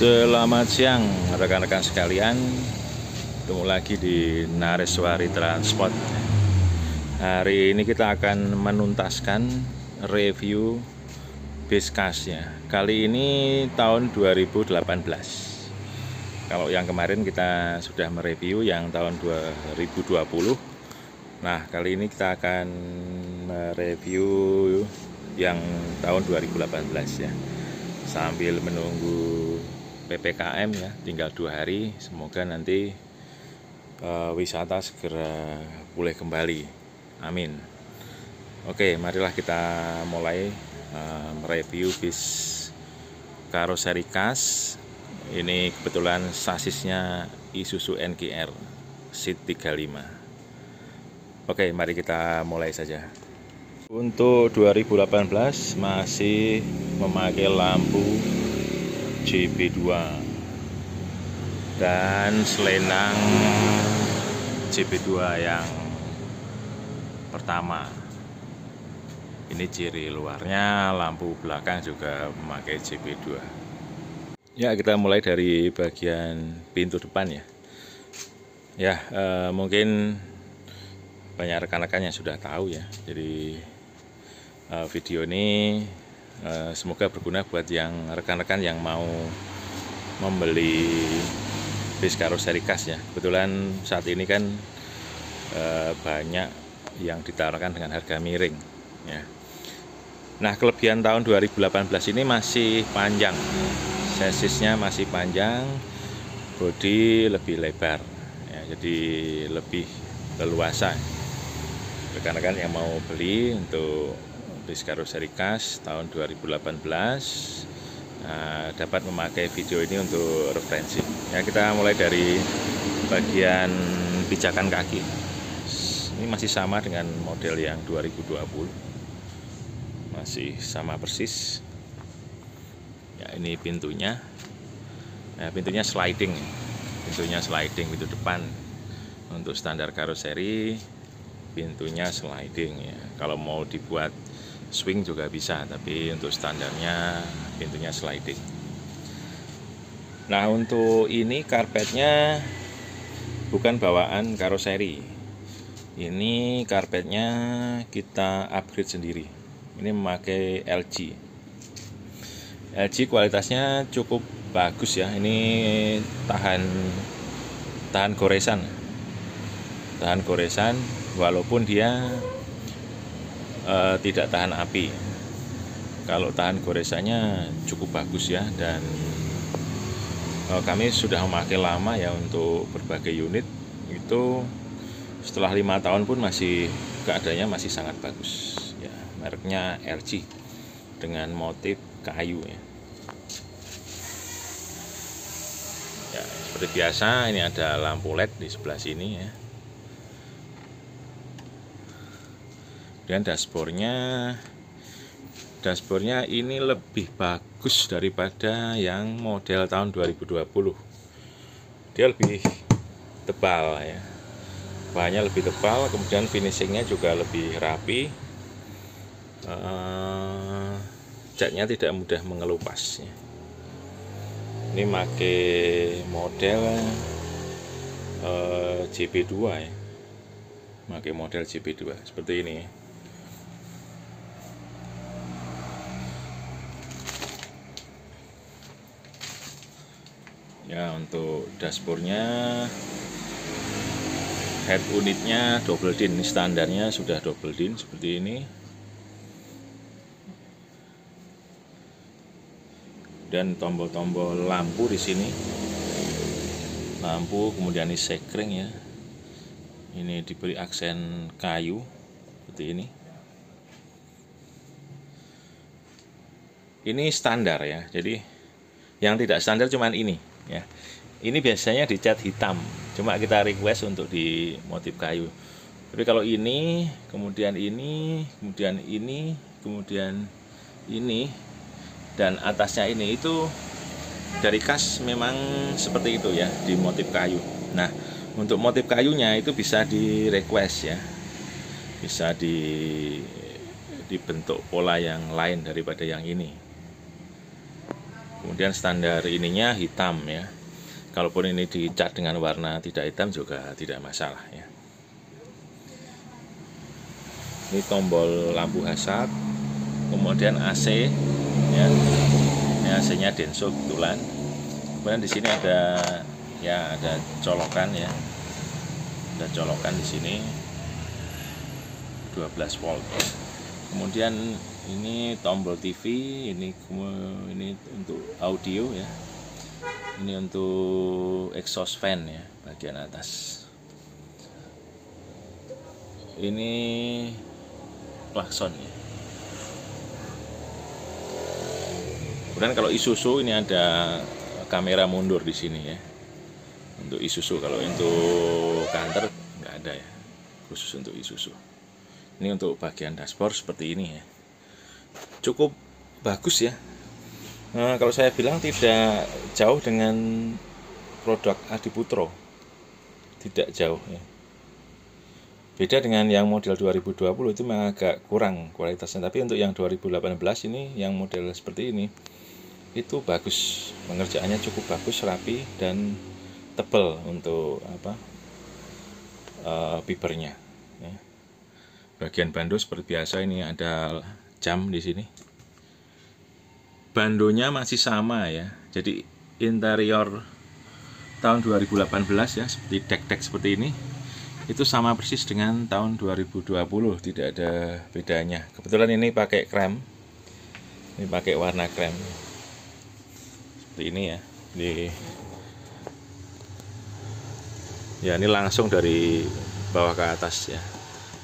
Selamat siang rekan-rekan sekalian, ketemu lagi di Nareswari Transport. Hari ini kita akan menuntaskan review bis kasnya. Kali ini tahun 2018. Kalau yang kemarin kita sudah mereview yang tahun 2020. Nah, kali ini kita akan mereview yang tahun 2018 ya. Sambil menunggu PPKM ya, tinggal 2 hari, semoga nanti wisata segera pulih kembali, amin. Oke, marilah kita mulai mereview bis karoseri khas. Ini kebetulan sasisnya Isuzu NKR Seat 35. Oke, mari kita mulai saja. Untuk 2018 masih memakai lampu JB2 dan selenang JB2 yang pertama. Ini ciri luarnya, lampu belakang juga memakai JB2. Ya, kita mulai dari bagian pintu depan ya. Ya, mungkin banyak rekan-rekan yang sudah tahu ya. Jadi video ini semoga berguna buat yang rekan-rekan yang mau membeli bis karoseri khas ya. Kebetulan saat ini kan banyak yang ditawarkan dengan harga miring ya. Nah, kelebihan tahun 2018 ini masih panjang, sasisnya masih panjang, bodi lebih lebar ya, jadi lebih leluasa. Rekan-rekan yang mau beli untuk bis karoseri khas tahun 2018 dapat memakai video ini untuk referensi ya. Kita mulai dari bagian pijakan kaki. Ini masih sama dengan model yang 2020, masih sama persis ya. Ini pintunya ya, pintunya sliding, pintu depan. Untuk standar karoseri pintunya sliding ya. Kalau mau dibuat swing juga bisa, tapi untuk standarnya pintunya sliding. Nah, untuk ini karpetnya bukan bawaan karoseri. Ini karpetnya kita upgrade sendiri. Ini memakai LG. LG kualitasnya cukup bagus ya. Ini tahan goresan. Tahan goresan walaupun dia tidak tahan api. Kalau tahan goresannya cukup bagus ya, dan kami sudah memakai lama ya untuk berbagai unit. Itu setelah 5 tahun pun masih keadaannya masih sangat bagus ya. Mereknya LG dengan motif kayu ya. Ya, seperti biasa ini ada lampu LED di sebelah sini ya. Dan dashboardnya ini lebih bagus daripada yang model tahun 2020. Dia lebih tebal ya, bahannya lebih tebal, kemudian finishingnya juga lebih rapi. Catnya tidak mudah mengelupas ya. Ini pakai model JB2 ya, pakai model JB2 seperti ini. Ya, untuk dashboardnya, head unitnya double din. Ini standarnya sudah double din seperti ini. Dan tombol-tombol lampu di sini. Lampu, kemudian ini sekring ya. Ini diberi aksen kayu seperti ini. Ini standar ya. Jadi yang tidak standar cuman ini ya. Ini biasanya dicat hitam, cuma kita request untuk di motif kayu. Tapi kalau ini, kemudian ini, kemudian ini, kemudian ini, dan atasnya ini, itu dari khas memang seperti itu ya, di motif kayu. Nah, untuk motif kayunya itu bisa di request ya, bisa dibentuk pola yang lain daripada yang ini. Kemudian standar ininya hitam ya. Kalaupun ini dicat dengan warna tidak hitam juga tidak masalah ya. Ini tombol lampu hazard, kemudian AC ya. Ini AC-nya Denso kebetulan. Kemudian di sini ada colokan ya. Ada colokan di sini 12 volt ya. Kemudian ini tombol TV, ini untuk audio ya. Ini untuk exhaust fan ya, bagian atas. Ini klakson ya. Kemudian kalau Isuzu ini ada kamera mundur di sini ya. Untuk Isuzu, kalau untuk Canter nggak ada ya, khusus untuk Isuzu. Ini untuk bagian dashboard seperti ini ya. Cukup bagus ya. Nah, kalau saya bilang tidak jauh dengan produk Adiputro, tidak jauh ya. Beda dengan yang model 2020 itu memang agak kurang kualitasnya, tapi untuk yang 2018 ini yang model seperti ini itu bagus, pengerjaannya cukup bagus, rapi dan tebal untuk fibernya ya. Bagian bando seperti biasa, ini ada jam di sini. Bandonya masih sama ya. Jadi interior tahun 2018 ya, seperti dek-dek seperti ini. Itu sama persis dengan tahun 2020, tidak ada bedanya. Kebetulan ini pakai krem. Ini pakai warna krem. Seperti ini ya. Ini langsung dari bawah ke atas ya.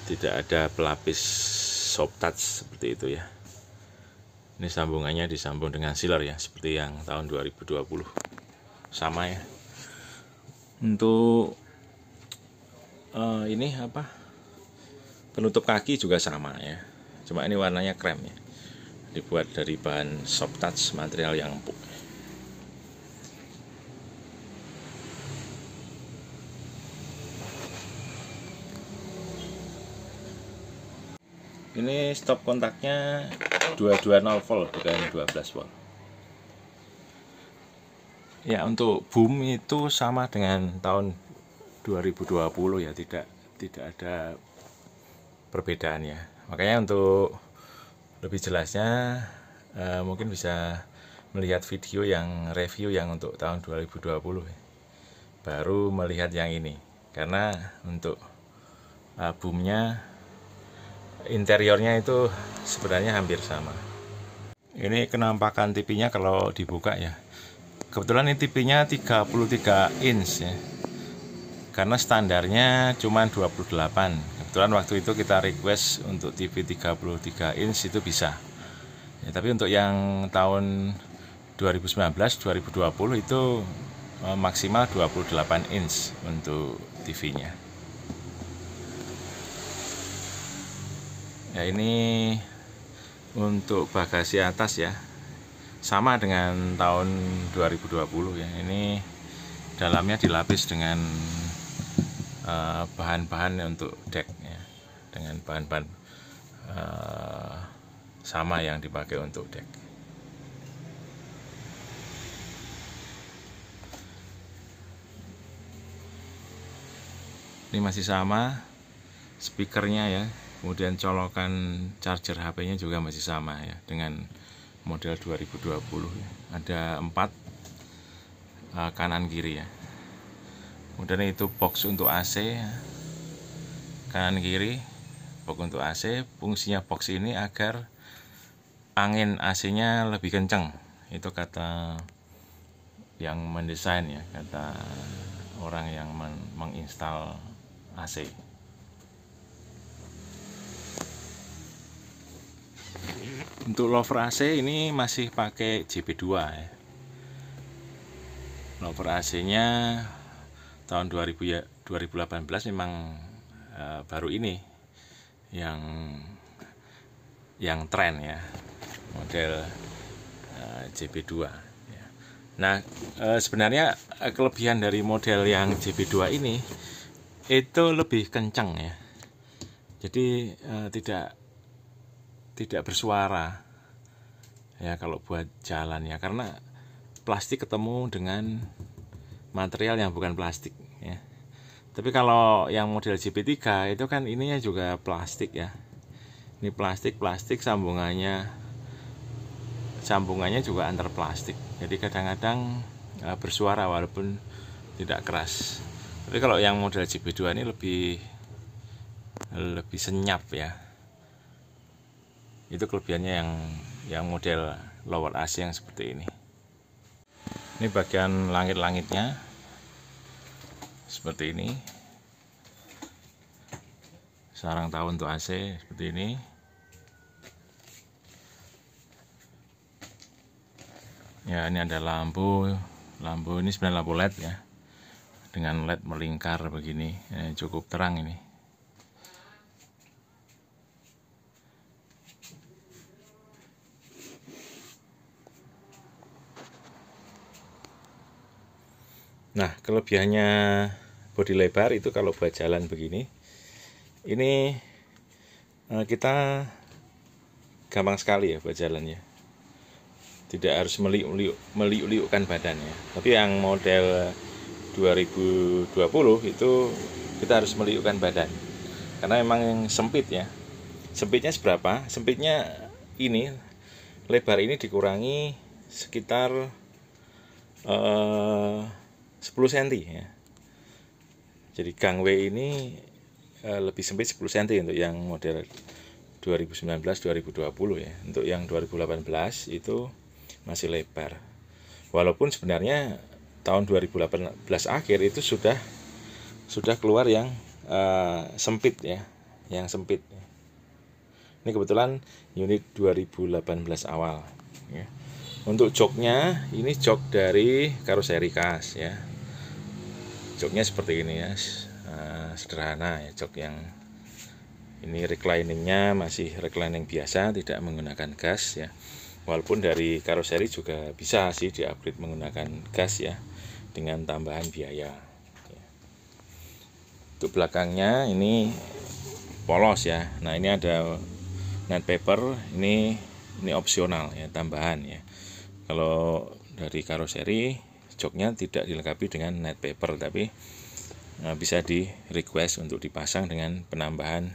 Tidak ada pelapis soft touch seperti itu ya. Ini sambungannya disambung dengan sealer ya, seperti yang tahun 2020. Sama ya. Untuk ini penutup kaki juga sama ya. Cuma ini warnanya krem ya. Dibuat dari bahan soft touch, material yang empuk. Ini stop kontaknya 220 volt, bukan 12 volt. Ya, untuk boom itu sama dengan tahun 2020 ya, tidak ada perbedaan ya. Makanya untuk lebih jelasnya mungkin bisa melihat video yang review yang untuk tahun 2020 baru melihat yang ini, karena untuk boomnya interiornya itu sebenarnya hampir sama. Ini kenampakan TV-nya kalau dibuka ya. Kebetulan ini TV-nya 33 inch ya. Karena standarnya cuma 28. Kebetulan waktu itu kita request untuk TV 33 inch itu bisa. Ya, tapi untuk yang tahun 2019 2020 itu maksimal 28 inch untuk TV-nya. Ya, ini untuk bagasi atas ya, sama dengan tahun 2020 ya. Ini dalamnya dilapis dengan bahan-bahan untuk dek ya, dengan bahan-bahan sama yang dipakai untuk dek. Ini masih sama speakernya ya. Kemudian colokan charger HP-nya juga masih sama ya, dengan model 2020 ya. Ada 4 kanan kiri ya. Kemudian itu box untuk AC ya. Kanan kiri box untuk AC. Fungsinya box ini agar angin AC-nya lebih kencang. Itu kata yang mendesain ya, kata orang yang menginstal AC. Untuk lover AC ini masih pakai JB2 ya. Lover AC-nya tahun 2018 memang baru ini yang tren ya, model JB2 ya. Nah, sebenarnya kelebihan dari model yang JB2 ini itu lebih kencang ya. Jadi tidak bersuara ya kalau buat jalan ya, karena plastik ketemu dengan material yang bukan plastik ya. Tapi kalau yang model JP3 itu kan ininya juga plastik ya. Ini plastik sambungannya juga antar plastik. Jadi kadang-kadang bersuara walaupun tidak keras. Tapi kalau yang model JP2 ini lebih senyap ya. Itu kelebihannya yang model lower AC yang seperti ini. Ini bagian langit-langitnya seperti ini. Sarang tahun untuk AC seperti ini. Ya, ini ada lampu ini sebenarnya lampu LED ya, dengan LED melingkar begini, cukup terang ini. Nah, kelebihannya bodi lebar itu kalau buat jalan begini, ini kita gampang sekali ya buat jalannya. Tidak harus meliuk-liukkan badannya. Tapi yang model 2020 itu kita harus meliukkan badan. Karena memang sempit ya. Sempitnya seberapa? Sempitnya ini, lebar ini dikurangi sekitar 10 cm ya. Jadi gangway ini lebih sempit 10 cm untuk yang model 2019-2020 ya. Untuk yang 2018 itu masih lebar. Walaupun sebenarnya tahun 2018 akhir itu sudah keluar yang sempit ya, yang sempit. Ini kebetulan unit 2018 awal ya. Untuk joknya ini jok dari karoseri khas ya. Joknya seperti ini ya, sederhana ya, jok yang ini recliningnya masih reclining biasa, tidak menggunakan gas ya. Walaupun dari karoseri juga bisa sih di-upgrade menggunakan gas ya, dengan tambahan biaya. Untuk belakangnya ini polos ya. Nah, ini ada net paper, ini opsional ya, tambahan ya. Kalau dari karoseri joknya tidak dilengkapi dengan net paper, tapi bisa di request untuk dipasang dengan penambahan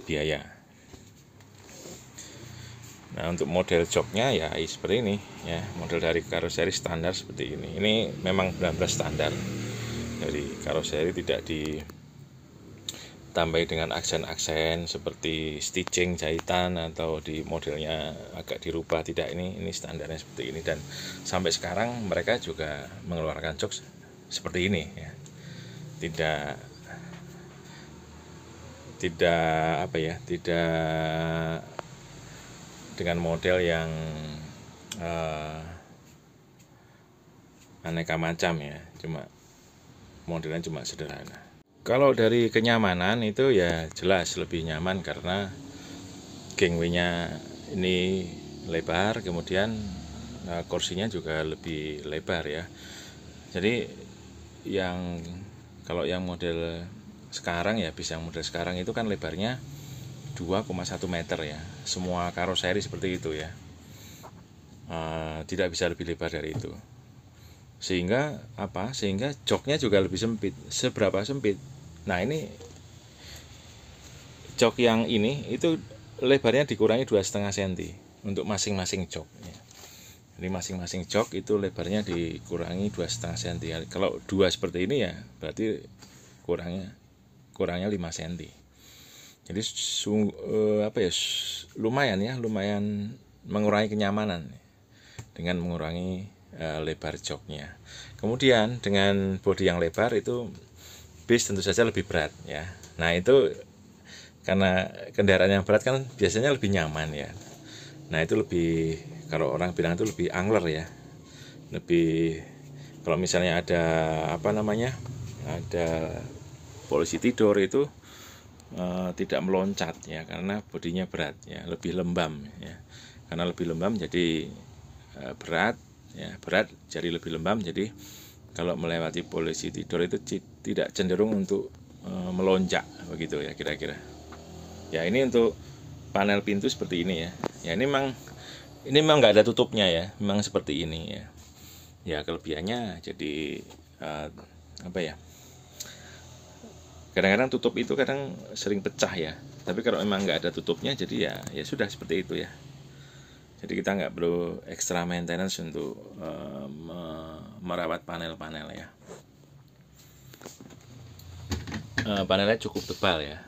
biaya. Nah, untuk model joknya ya seperti ini ya, model dari karoseri standar seperti ini. Ini memang benar-benar standar dari karoseri, tidak ditambahi dengan aksen-aksen seperti stitching, jahitan, atau di modelnya agak dirubah, tidak. Ini standarnya seperti ini, dan sampai sekarang mereka juga mengeluarkan jok seperti ini ya. Tidak dengan model yang aneka macam ya, cuma modelnya cuma sederhana. Kalau dari kenyamanan itu ya jelas lebih nyaman karena gangway-nya ini lebar, kemudian kursinya juga lebih lebar ya. Jadi kalau yang model sekarang ya, bis yang model sekarang itu kan lebarnya 2,1 meter ya. Semua karoseri seperti itu ya. Tidak bisa lebih lebar dari itu. Sehingga joknya juga lebih sempit. Seberapa sempit? Nah, ini jok yang ini itu lebarnya dikurangi 2,5 cm untuk masing-masing jok ya. Jadi masing-masing jok itu lebarnya dikurangi 2,5 cm. Kalau dua seperti ini ya berarti kurangnya 5 cm. Jadi lumayan mengurangi kenyamanan dengan mengurangi lebar joknya. Kemudian dengan bodi yang lebar itu bis tentu saja lebih berat ya. Nah, itu karena kendaraan yang berat kan biasanya lebih nyaman ya. Nah, itu lebih, kalau orang bilang itu lebih angler ya. Lebih, kalau misalnya ada ada polisi tidur itu tidak meloncat ya, karena bodinya berat ya, lebih lembam ya. Karena lebih lembam jadi berat jadi lebih lembam, jadi kalau melewati polisi tidur itu tidak cenderung untuk melonjak begitu ya kira-kira. Ya, ini untuk panel pintu seperti ini ya. Ya, ini memang Ini memang nggak ada tutupnya ya, memang seperti ini ya. Ya kelebihannya jadi apa ya? Kadang-kadang tutup itu kadang sering pecah ya. Tapi kalau memang nggak ada tutupnya, jadi ya sudah seperti itu ya. Jadi kita nggak perlu extra maintenance untuk merawat panel-panel ya. Panelnya cukup tebal ya,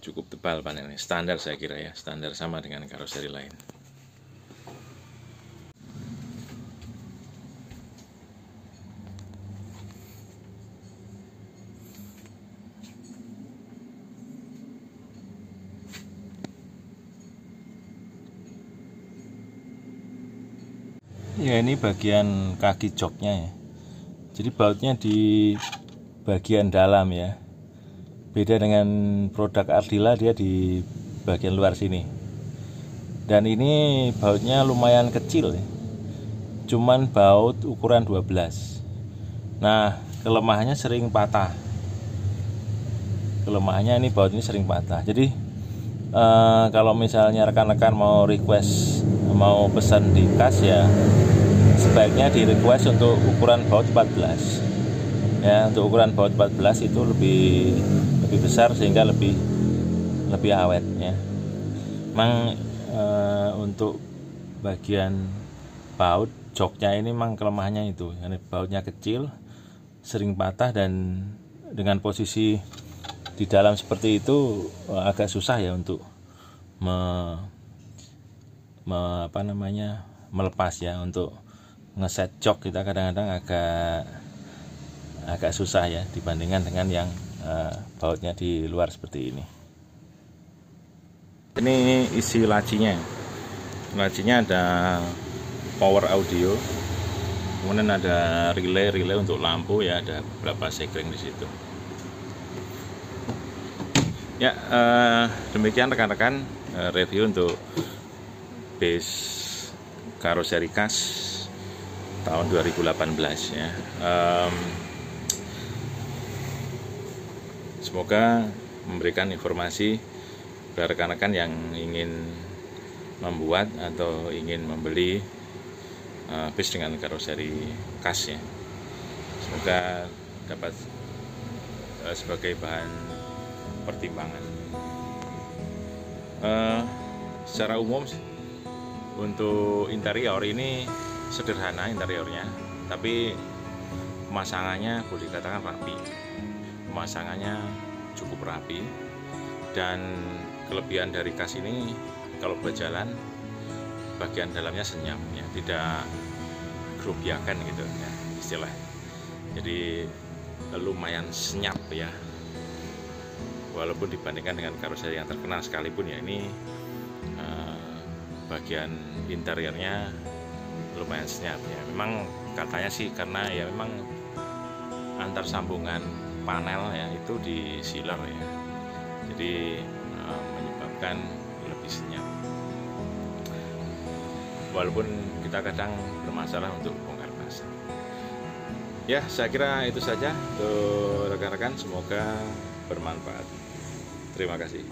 cukup tebal panelnya, standar saya kira ya, standar sama dengan karoseri lain. Ya ini bagian kaki joknya ya. Jadi bautnya di bagian dalam ya. Beda dengan produk Ardila, dia di bagian luar sini. Dan ini bautnya lumayan kecil ya. Cuman baut ukuran 12. Nah, kelemahannya sering patah. Kelemahannya ini baut ini sering patah. Jadi kalau misalnya rekan-rekan mau request, mau pesan di kas ya, sebaiknya di request untuk ukuran baut 14 ya. Untuk ukuran baut 14 itu lebih besar sehingga lebih awet ya. Memang untuk bagian baut joknya ini memang kelemahannya itu, yani bautnya kecil, sering patah, dan dengan posisi di dalam seperti itu agak susah ya untuk melepas ya. Untuk ngeset jok kita kadang-kadang agak susah ya dibandingkan dengan yang bautnya di luar seperti ini. Ini isi lacinya. Lacinya ada power audio, kemudian ada relay untuk lampu ya, ada beberapa sekring di situ. Ya, demikian rekan-rekan review untuk base karoseri kas tahun 2018 ya. Semoga memberikan informasi bagi rekan-rekan yang ingin membuat atau ingin membeli base dengan karoseri kas ya. Semoga dapat sebagai bahan pertimbangan. Secara umum untuk interior ini sederhana interiornya, tapi pemasangannya boleh dikatakan rapi. Pemasangannya cukup rapi, dan kelebihan dari kas ini kalau berjalan bagian dalamnya senyap ya, tidak gerobiakan gitu ya istilah. Jadi lumayan senyap ya. Walaupun dibandingkan dengan karoseri yang terkenal sekalipun ya, ini bagian interiornya lumayan senyap ya. Memang katanya sih karena ya memang antar sambungan panel ya itu disilar ya, jadi menyebabkan lebih senyap. Walaupun kita kadang bermasalah untuk bongkar pasang. Ya, saya kira itu saja untuk rekan-rekan, semoga bermanfaat. Terima kasih.